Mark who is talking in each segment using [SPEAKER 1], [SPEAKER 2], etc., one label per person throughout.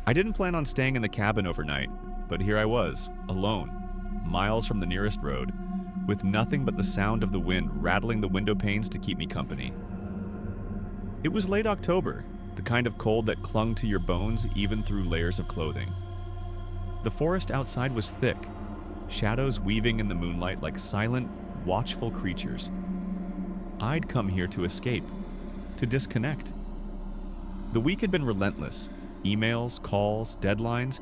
[SPEAKER 1] I didn't plan on staying in the cabin overnight, but here I was, alone, miles from the nearest road, with nothing but the sound of the wind rattling the window panes to keep me company. It was late October, the kind of cold that clung to your bones even through layers of clothing. The forest outside was thick, shadows weaving in the moonlight like silent, watchful creatures. I'd come here to escape, to disconnect. The week had been relentless, emails, calls, deadlines,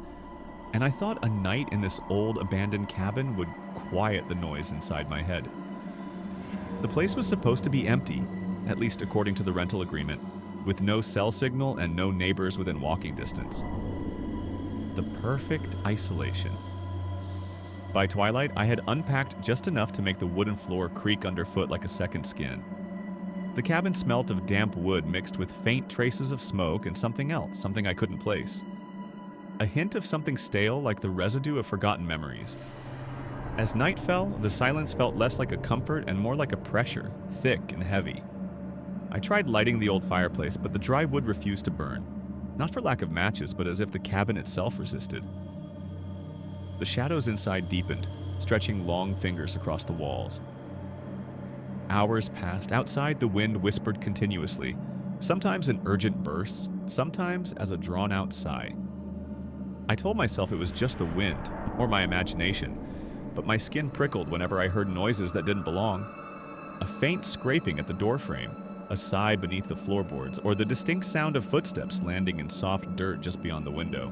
[SPEAKER 1] and I thought a night in this old abandoned cabin would quiet the noise inside my head. The place was supposed to be empty, at least according to the rental agreement, with no cell signal and no neighbors within walking distance. The perfect isolation. By twilight, I had unpacked just enough to make the wooden floor creak underfoot like a second skin. The cabin smelt of damp wood mixed with faint traces of smoke and something else, something I couldn't place. A hint of something stale like the residue of forgotten memories. As night fell, the silence felt less like a comfort and more like a pressure, thick and heavy. I tried lighting the old fireplace, but the dry wood refused to burn. Not for lack of matches, but as if the cabin itself resisted. The shadows inside deepened, stretching long fingers across the walls. Hours passed. Outside, the wind whispered continuously, sometimes in urgent bursts, sometimes as a drawn-out sigh. I told myself it was just the wind, or my imagination, but my skin prickled whenever I heard noises that didn't belong. A faint scraping at the doorframe, a sigh beneath the floorboards, or the distinct sound of footsteps landing in soft dirt just beyond the window.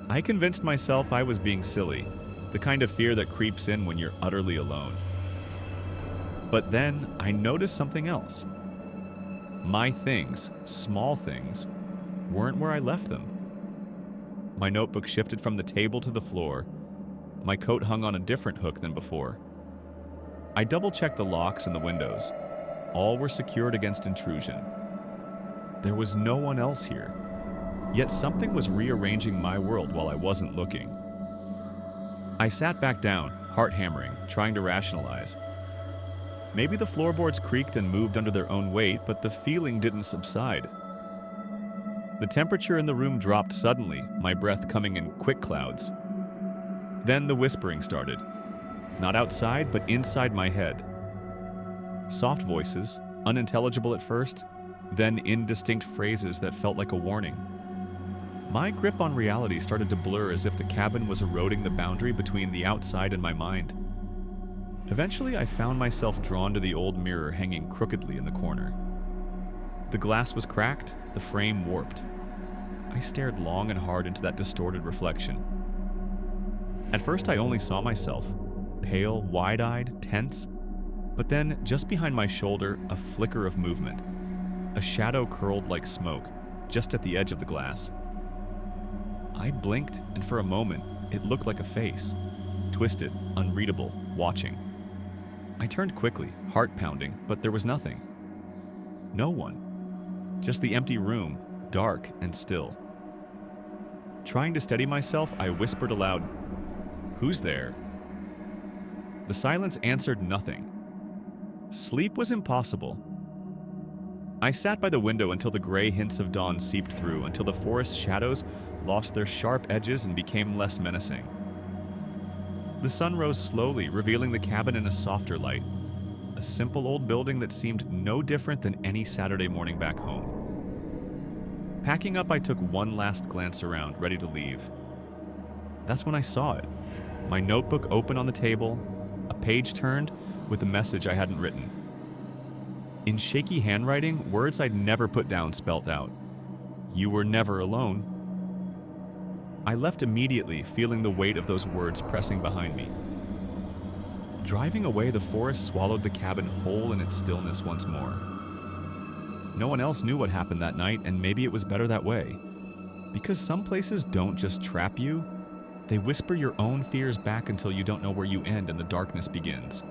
[SPEAKER 1] I convinced myself I was being silly, the kind of fear that creeps in when you're utterly alone. But then I noticed something else. My things, small things, weren't where I left them. My notebook shifted from the table to the floor. My coat hung on a different hook than before. I double-checked the locks and the windows. All were secured against intrusion. There was no one else here. Yet something was rearranging my world while I wasn't looking. I sat back down, heart hammering, trying to rationalize. Maybe the floorboards creaked and moved under their own weight, but the feeling didn't subside. The temperature in the room dropped suddenly, my breath coming in quick clouds. Then the whispering started. Not outside, but inside my head. Soft voices, unintelligible at first, then indistinct phrases that felt like a warning. My grip on reality started to blur as if the cabin was eroding the boundary between the outside and my mind. Eventually, I found myself drawn to the old mirror hanging crookedly in the corner. The glass was cracked, the frame warped. I stared long and hard into that distorted reflection. At first, I only saw myself, pale, wide-eyed, tense, but then, just behind my shoulder, a flicker of movement. A shadow curled like smoke, just at the edge of the glass. I blinked, and for a moment, it looked like a face. Twisted, unreadable, watching. I turned quickly, heart pounding, but there was nothing. No one. Just the empty room, dark and still. Trying to steady myself, I whispered aloud, "Who's there?" The silence answered nothing. Sleep was impossible. I sat by the window until the gray hints of dawn seeped through, until the forest shadows lost their sharp edges and became less menacing. The sun rose slowly, revealing the cabin in a softer light. A simple old building that seemed no different than any Saturday morning back home. Packing up, I took one last glance around, ready to leave. That's when I saw it. My notebook open on the table, a page turned with a message I hadn't written. In shaky handwriting, words I'd never put down spelt out. "You were never alone." I left immediately, feeling the weight of those words pressing behind me. Driving away, the forest swallowed the cabin whole in its stillness once more. No one else knew what happened that night, and maybe it was better that way. Because some places don't just trap you, they whisper your own fears back until you don't know where you end and the darkness begins.